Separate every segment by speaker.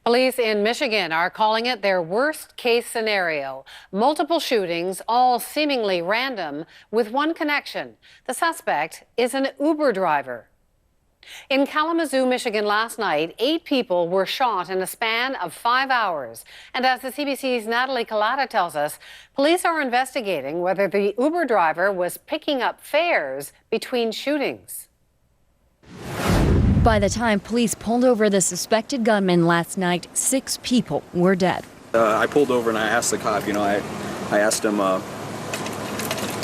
Speaker 1: Police in Michigan are calling it their worst case scenario. Multiple shootings, all seemingly random, with one connection. The suspect is an Uber driver. In Kalamazoo, Michigan last night, 8 people were shot in a span of 5 hours. And as the CBC's Natalie Collada tells us, police are investigating whether the Uber driver was picking up fares between shootings.
Speaker 2: By the time police pulled over the suspected gunman last night, 6 people were dead.
Speaker 3: I pulled over and I asked the cop, I asked him,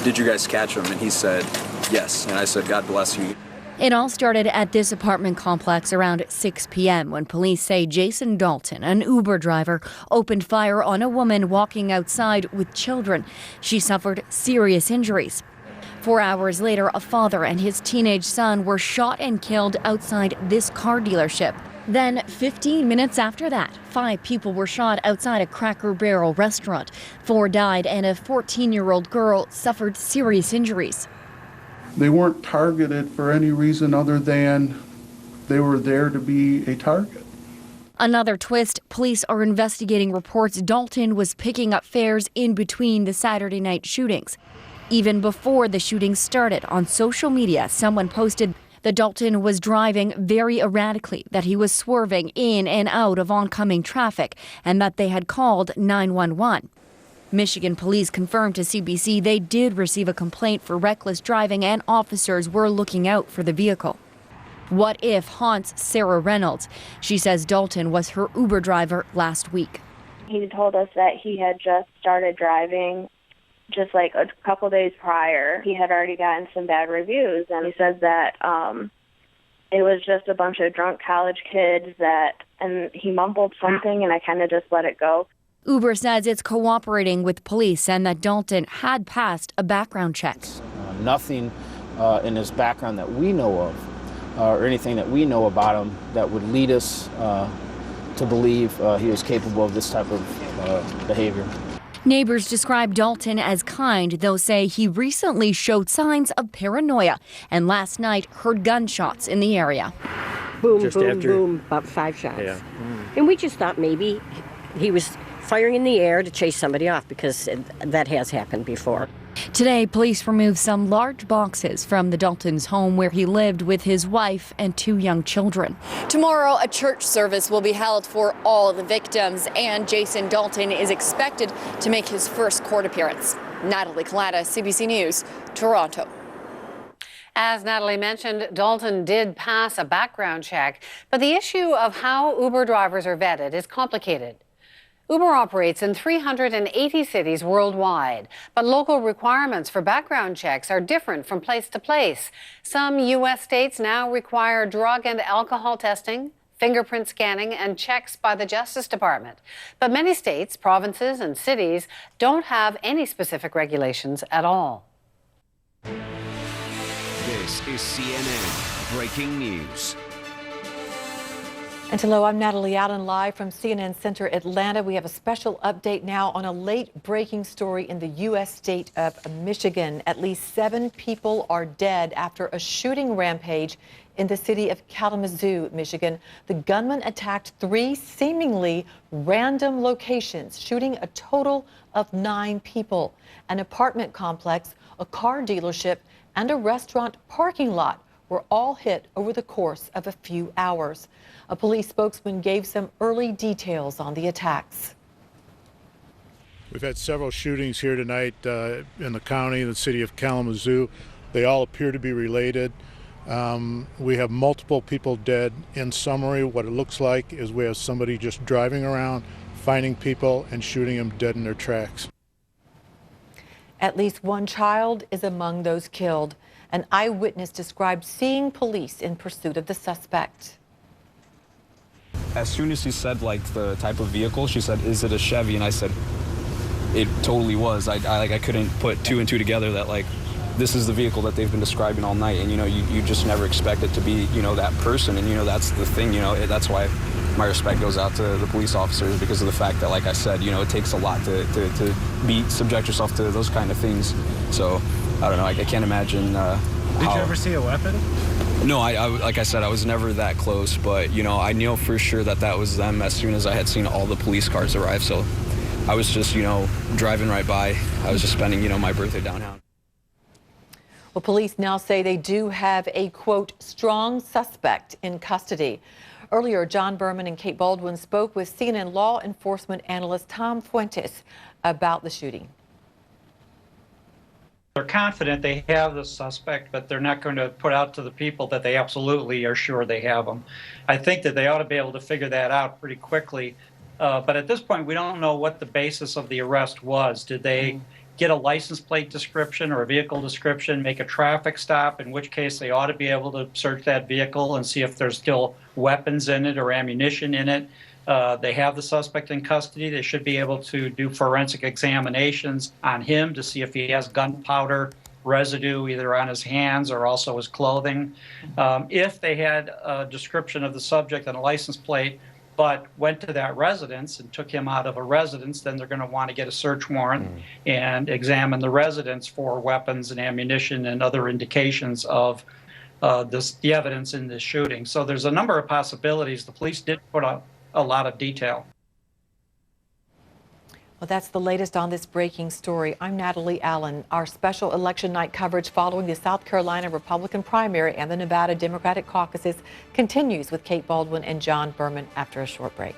Speaker 3: did you guys catch him? And he said, yes. And I said, God bless you.
Speaker 2: It all started at this apartment complex around 6 p.m. when police say Jason Dalton, an Uber driver, opened fire on a woman walking outside with children. She suffered serious injuries. 4 hours later, a father and his teenage son were shot and killed outside this car dealership. Then, 15 minutes after that, 5 people were shot outside a Cracker Barrel restaurant. 4 died and a 14-year-old girl suffered serious injuries.
Speaker 4: They weren't targeted for any reason other than they were there to be a target.
Speaker 2: Another twist, police are investigating reports Dalton was picking up fares in between the Saturday night shootings. Even before the shooting started, on social media, someone posted that Dalton was driving very erratically, that he was swerving in and out of oncoming traffic, and that they had called 911. Michigan police confirmed to CBC they did receive a complaint for reckless driving and officers were looking out for the vehicle. What If haunts Sarah Reynolds. She says Dalton was her Uber driver last week.
Speaker 5: He told us that he had just started driving just like a couple days prior. He had already gotten some bad reviews, and he said that it was just a bunch of drunk college kids and he mumbled something, and I kind of just let it go.
Speaker 2: Uber says it's cooperating with police and that Dalton had passed a background check.
Speaker 6: Nothing in his background that we know of or anything that we know about him that would lead us to believe he was capable of this type of behavior.
Speaker 2: Neighbors describe Dalton as kind, though say he recently showed signs of paranoia and last night heard gunshots in the area.
Speaker 7: Boom, just boom, boom, about 5 shots. Yeah. And we just thought maybe he was firing in the air to chase somebody off, because that has happened before.
Speaker 2: Today, police removed some large boxes from the Dalton's home where he lived with his wife and 2 young children. Tomorrow, a church service will be held for all the victims, and Jason Dalton is expected to make his first court appearance. Natalie Collada, CBC News, Toronto.
Speaker 1: As Natalie mentioned, Dalton did pass a background check, but the issue of how Uber drivers are vetted is complicated. Uber operates in 380 cities worldwide, but local requirements for background checks are different from place to place. Some U.S. states now require drug and alcohol testing, fingerprint scanning, and checks by the Justice Department. But many states, provinces, and cities don't have any specific regulations at all.
Speaker 8: This is CNN Breaking News.
Speaker 9: And hello, I'm Natalie Allen, live from CNN Center Atlanta. We have a special update now on a late-breaking story in the U.S. state of Michigan. At least 7 people are dead after a shooting rampage in the city of Kalamazoo, Michigan. The gunman attacked 3 seemingly random locations, shooting a total of 9 people. An apartment complex, a car dealership, and a restaurant parking lot were all hit over the course of a few hours. A police spokesman gave some early details on the attacks.
Speaker 10: We've had several shootings here tonight in the county, in the city of Kalamazoo. They all appear to be related. We have multiple people dead. In summary, what it looks like is we have somebody just driving around, finding people and shooting them dead in their tracks.
Speaker 9: At least 1 child is among those killed. An eyewitness described seeing police in pursuit of the suspect.
Speaker 11: As soon as she said the type of vehicle, she said, "Is it a Chevy?" And I said, "It totally was." I couldn't put 2 and 2 together that this is the vehicle that they've been describing all night, and you just never expect it to be that person, and that's the thing. That's why my respect goes out to the police officers, because of the fact that, like I said, it takes a lot to subject yourself to those kind of things. So I don't know. I can't imagine
Speaker 12: Did you ever see a weapon?
Speaker 11: No, I like I said, I was never that close, but you know, I knew for sure that was them as soon as I had seen all the police cars arrive. So I was just, you know, driving right by. I was just spending, you know, my birthday downtown.
Speaker 9: Well, police now say they do have a, quote, strong suspect in custody. Earlier, John Berman and Kate Baldwin spoke with CNN law enforcement analyst Tom Fuentes about the shooting.
Speaker 13: They're confident they have the suspect, but they're not going to put out to the people that they absolutely are sure they have him. I think that they ought to be able to figure that out pretty quickly. But at this point, we don't know what the basis of the arrest was. Did they get a license plate description or a vehicle description, make a traffic stop, in which case they ought to be able to search that vehicle and see if there's still weapons in it or ammunition in it. They have the suspect in custody. They should be able to do forensic examinations on him to see if he has gunpowder residue either on his hands or also his clothing. If they had a description of the subject and a license plate, but went to that residence and took him out of a residence, then they're going to want to get a search warrant and examine the residence for weapons and ammunition and other indications of the evidence in this shooting. So there's a number of possibilities. The police did put up a lot of detail.
Speaker 9: Well, that's the latest on this breaking story. I'm Natalie Allen. Our special election night coverage following the South Carolina Republican primary and the Nevada Democratic caucuses continues with Kate Baldwin and John Berman after a short break.